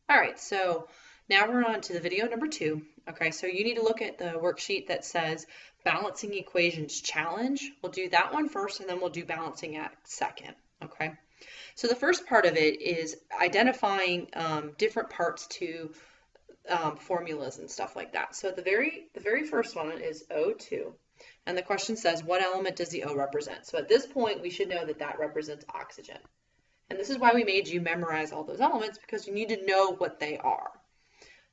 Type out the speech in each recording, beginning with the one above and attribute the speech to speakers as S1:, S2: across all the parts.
S1: All right, so now we're on to the video number 2. Okay, so you need to look at the worksheet that says Balancing Equations Challenge. We'll do that one first, and then we'll do Balancing Act second. Okay, so the first part of it is identifying different parts to formulas and stuff like that. So the very first one is O2. And the question says, what element does the O represent? So at this point, we should know that that represents oxygen. And this is why we made you memorize all those elements, because you need to know what they are.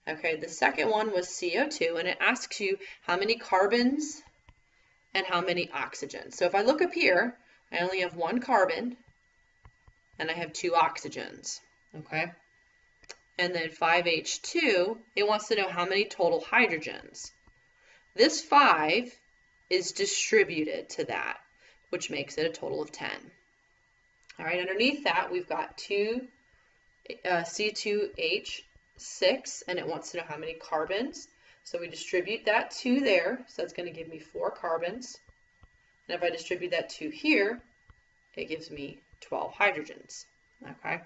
S1: Okay, the second one was CO2, and it asks you how many carbons and how many oxygens. So if I look up here, I only have 1 carbon and I have 2 oxygens. Okay, and then 5H2, it wants to know how many total hydrogens. This 5 is distributed to that, which makes it a total of 10. All right, underneath that, we've got C2H6, and it wants to know how many carbons. So we distribute that 2 there, so that's going to give me 4 carbons. And if I distribute that 2 here, it gives me 12 hydrogens. Okay,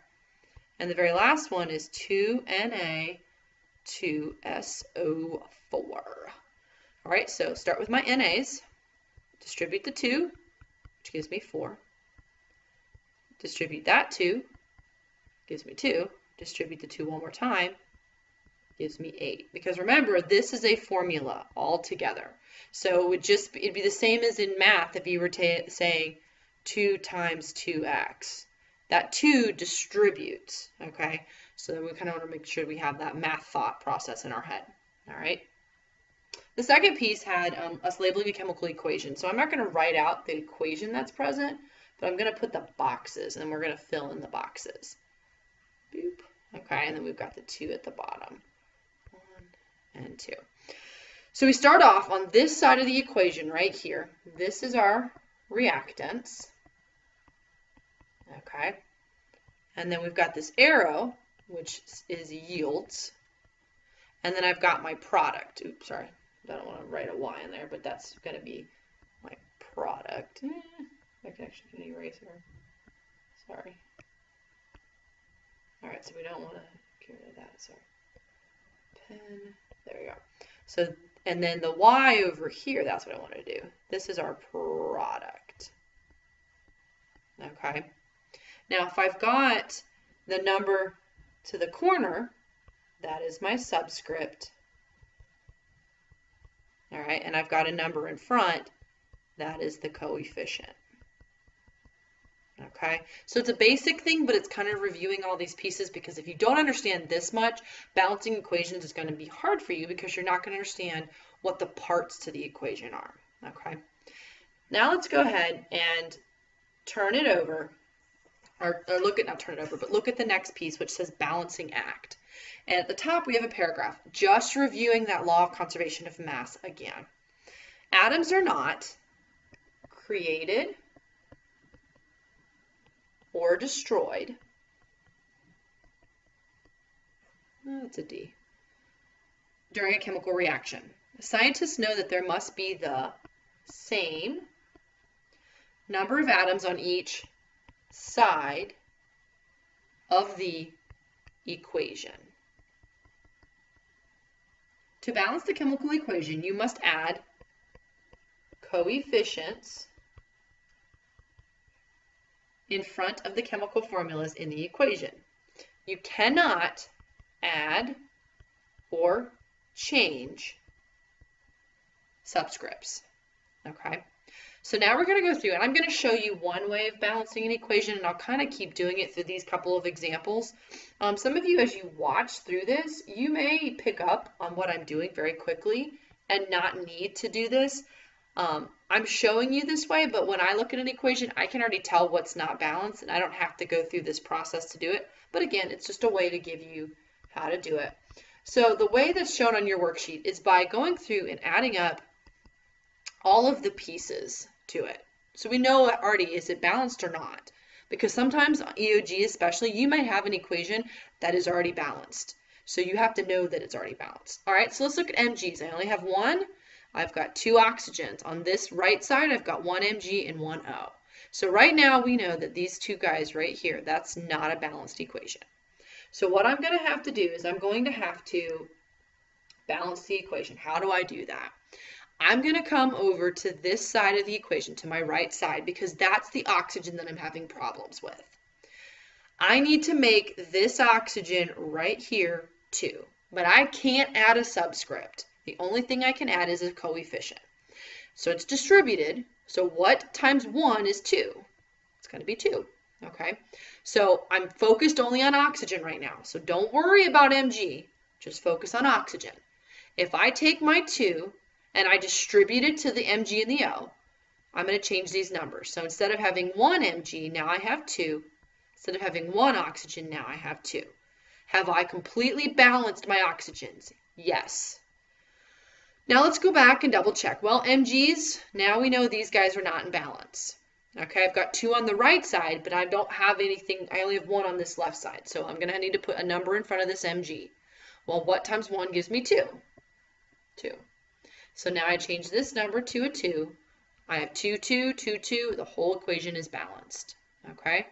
S1: and the very last one is 2Na2SO4. All right, so start with my NAs, distribute the 2, which gives me 4. Distribute that 2, gives me 2. Distribute the 2 one more time, gives me 8. Because remember, this is a formula all together. So it'd be the same as in math if you were saying 2 times 2x. That 2 distributes, okay? So we kind of want to make sure we have that math thought process in our head, all right? The second piece had us labeling a chemical equation. So I'm not going to write out the equation that's present, but I'm going to put the boxes, and we're going to fill in the boxes. Boop. Okay, and then we've got the 2 at the bottom. 1 and 2. So we start off on this side of the equation right here. This is our reactants. Okay, and then we've got this arrow, which is yields. And then I've got my product. Oops, sorry. I don't want to write a Y in there, but that's going to be my product. I can actually get an eraser. Sorry. All right, so we don't want to get rid of that. Sorry. Pen. There you go. So, and then the Y over here, that's what I want to do. This is our product. Okay. Now, if I've got the number to the corner, that is my subscript. All right, and I've got a number in front, that is the coefficient. Okay, so it's a basic thing, but it's kind of reviewing all these pieces, because if you don't understand this much, balancing equations is going to be hard for you because you're not going to understand what the parts to the equation are. Okay, now let's go ahead and turn it over, or look at, not turn it over, but look at the next piece, which says balancing act. And at the top, we have a paragraph just reviewing that law of conservation of mass again. Atoms are not created or destroyed. That's a D. During a chemical reaction. Scientists know that there must be the same number of atoms on each side of the equation. To balance the chemical equation, you must add coefficients in front of the chemical formulas in the equation. You cannot add or change subscripts. Okay? So now we're going to go through, and I'm going to show you one way of balancing an equation, and I'll kind of keep doing it through these couple of examples. Some of you, as you watch through this, you may pick up on what I'm doing very quickly and not need to do this. I'm showing you this way, but when I look at an equation, I can already tell what's not balanced, and I don't have to go through this process to do it. But again, it's just a way to give you how to do it. So the way that's shown on your worksheet is by going through and adding up all of the pieces to it. So we know already, is it balanced or not? Because sometimes EOG especially, you might have an equation that is already balanced. So you have to know that it's already balanced. All right, so let's look at mg's. I only have 1. I've got 2 oxygens. On this right side, I've got 1 mg and 1 O. So right now we know that these two guys right here, that's not a balanced equation. So what I'm going to have to do is I'm going to have to balance the equation. How do I do that? I'm going to come over to this side of the equation, to my right side, because that's the oxygen that I'm having problems with. I need to make this oxygen right here 2, but I can't add a subscript. The only thing I can add is a coefficient. So it's distributed. So what times 1 is 2? It's going to be 2. Okay, so I'm focused only on oxygen right now. So don't worry about Mg, just focus on oxygen. If I take my 2 and I distribute it to the Mg and the O, I'm going to change these numbers. So instead of having 1 Mg, now I have 2. Instead of having 1 oxygen, now I have 2. Have I completely balanced my oxygens? Yes. Now let's go back and double check. Well, Mg's, now we know these guys are not in balance. Okay, I've got 2 on the right side, but I don't have anything, I only have 1 on this left side. So I'm going to need to put a number in front of this Mg. Well, what times 1 gives me 2? 2. So now I change this number to a 2. I have 2, 2, 2, 2. The whole equation is balanced. Okay?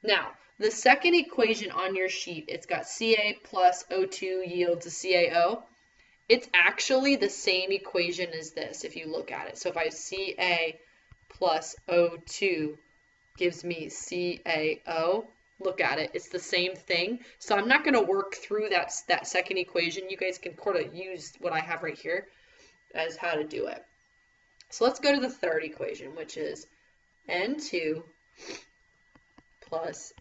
S1: Now, the second equation on your sheet, it's got Ca plus O2 yields a CaO. It's actually the same equation as this if you look at it. So if I Ca plus O2 gives me CaO, look at it, it's the same thing. So I'm not going to work through that second equation. You guys can sort of use what I have right here as how to do it. So let's go to the third equation, which is N2 plus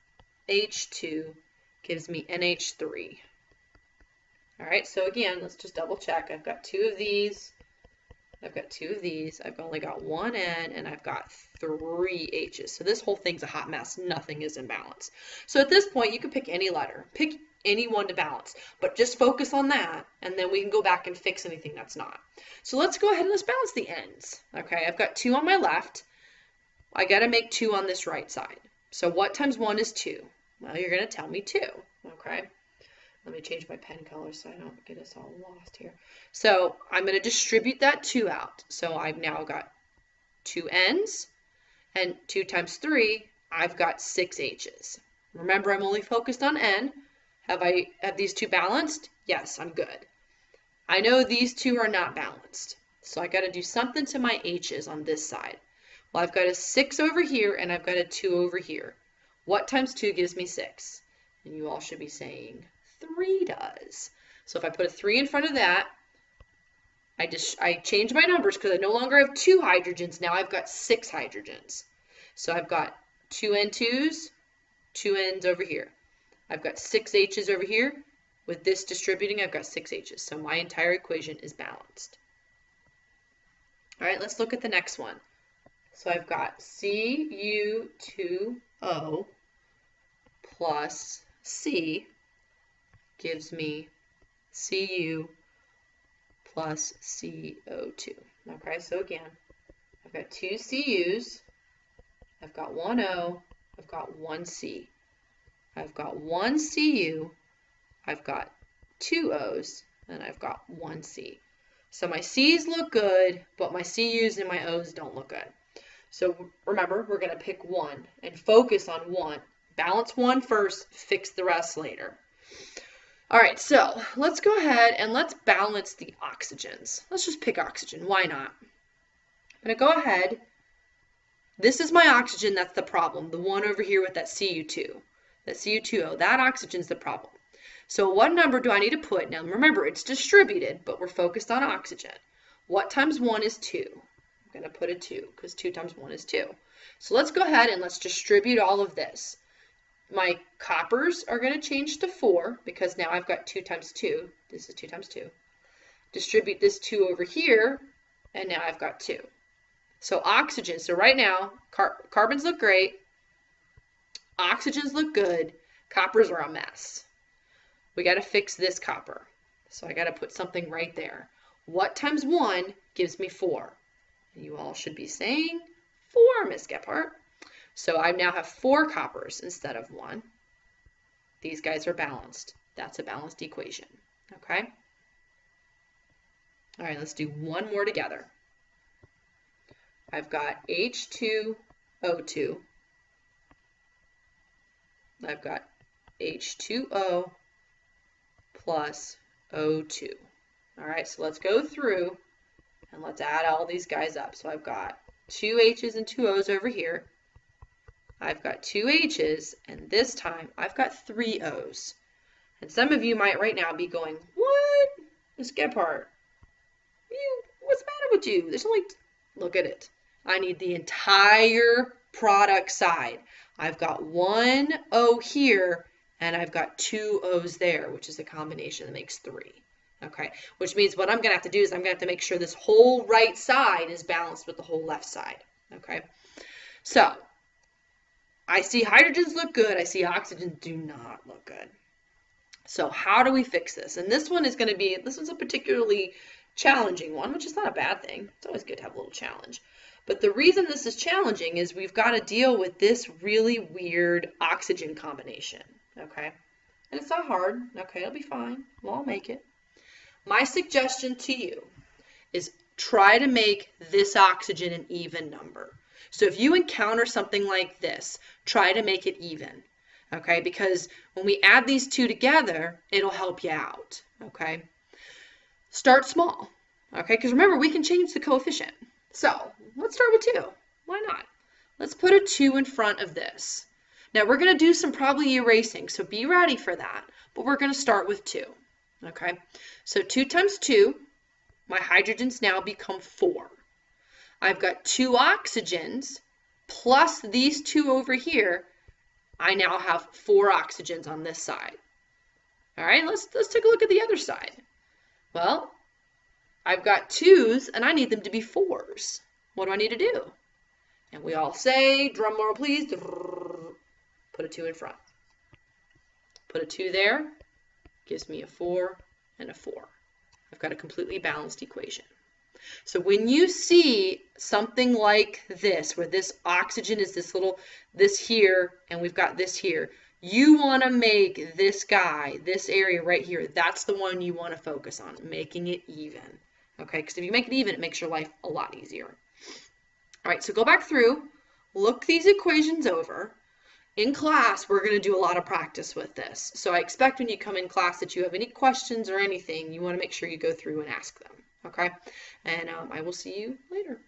S1: H2 gives me NH3. All right, so again, let's just double check. I've got 2 of these. I've got 2 of these. I've only got 1 N, and I've got 3 H's. So this whole thing's a hot mess. Nothing is in balance. So at this point, you can pick any letter. Pick any one to balance, but just focus on that, and then we can go back and fix anything that's not. So let's go ahead and let's balance the ends. Okay, I've got 2 on my left. I got to make 2 on this right side. So what times 1 is 2? Well, you're going to tell me 2. Okay. Let me change my pen color so I don't get us all lost here. So I'm going to distribute that 2 out. So I've now got 2 N's, and 2 times 3, I've got 6 H's. Remember, I'm only focused on N. Have these 2 balanced? Yes, I'm good. I know these 2 are not balanced. So I got to do something to my H's on this side. Well, I've got a 6 over here, and I've got a 2 over here. What times 2 gives me 6? And you all should be saying 3 does. So if I put a 3 in front of that, I change my numbers because I no longer have 2 hydrogens. Now I've got 6 hydrogens. So I've got 2 N2s, 2 N's over here. I've got 6 H's over here. With this distributing, I've got 6 H's. So my entire equation is balanced. All right, let's look at the next one. So I've got Cu2O plus C gives me Cu plus CO2. Okay, so again, I've got 2 Cu's, I've got 1 O, I've got 1 C. I've got 1 Cu, I've got 2 O's, and I've got 1 C. So my C's look good, but my Cu's and my O's don't look good. So remember, we're going to pick 1 and focus on 1. Balance 1 first, fix the rest later. All right, so let's go ahead and let's balance the oxygens. Let's just pick oxygen. Why not? I'm going to go ahead. This is my oxygen that's the problem, the one over here with that Cu2, that Cu2O. That oxygen's the problem. So what number do I need to put? Now remember, it's distributed, but we're focused on oxygen. What times 1 is 2? I'm going to put a 2 because 2 times 1 is 2. So let's go ahead and let's distribute all of this. My coppers are going to change to 4 because now I've got 2 times 2. This is 2 times 2. Distribute this 2 over here, and now I've got 2. So oxygen, so right now, carbons look great. Oxygens look good. Coppers are a mess. We got to fix this copper. So I got to put something right there. What times 1 gives me 4? You all should be saying 4, Miss Gephardt. So I now have 4 coppers instead of 1. These guys are balanced. That's a balanced equation. Okay? All right, let's do one more together. I've got H2O2. I've got H2O plus O2. All right, so let's go through and let's add all these guys up. So I've got 2 H's and 2 O's over here. I've got 2 H's, and this time I've got 3 O's. And some of you might right now be going, what? Ms. Gebhardt, what's the matter with you? There's only, look at it. I need the entire product side. I've got 1 O here, and I've got 2 O's there, which is a combination that makes 3. Okay, which means what I'm going to have to do is I'm going to have to make sure this whole right side is balanced with the whole left side. Okay, so I see hydrogens look good. I see oxygens do not look good. So how do we fix this? And this one is going to be, this one's a particularly challenging one, which is not a bad thing. It's always good to have a little challenge. But the reason this is challenging is we've got to deal with this really weird oxygen combination. Okay, and it's not hard. Okay, it'll be fine. We'll all make it. My suggestion to you is try to make this oxygen an even number. So if you encounter something like this, try to make it even, okay? Because when we add these two together, it'll help you out, okay? Start small, okay? Because remember, we can change the coefficient. So let's start with 2. Why not? Let's put a 2 in front of this. Now we're going to do some probably erasing, so be ready for that. But we're going to start with 2. Okay, so 2 times 2, my hydrogens now become 4. I've got 2 oxygens plus these 2 over here. I now have 4 oxygens on this side. All right, let's take a look at the other side. Well, I've got 2's and I need them to be 4's. What do I need to do? And we all say, drum roll please, put a 2 in front. Put a 2 there. Gives me a 4 and a 4. I've got a completely balanced equation. So when you see something like this, where this oxygen is this here, and we've got this here, you want to make this guy, this area right here, that's the one you want to focus on, making it even. Okay, because if you make it even, it makes your life a lot easier. All right, so go back through, look these equations over. In class, we're going to do a lot of practice with this. So I expect when you come in class that you have any questions or anything, you want to make sure you go through and ask them. Okay? And I will see you later.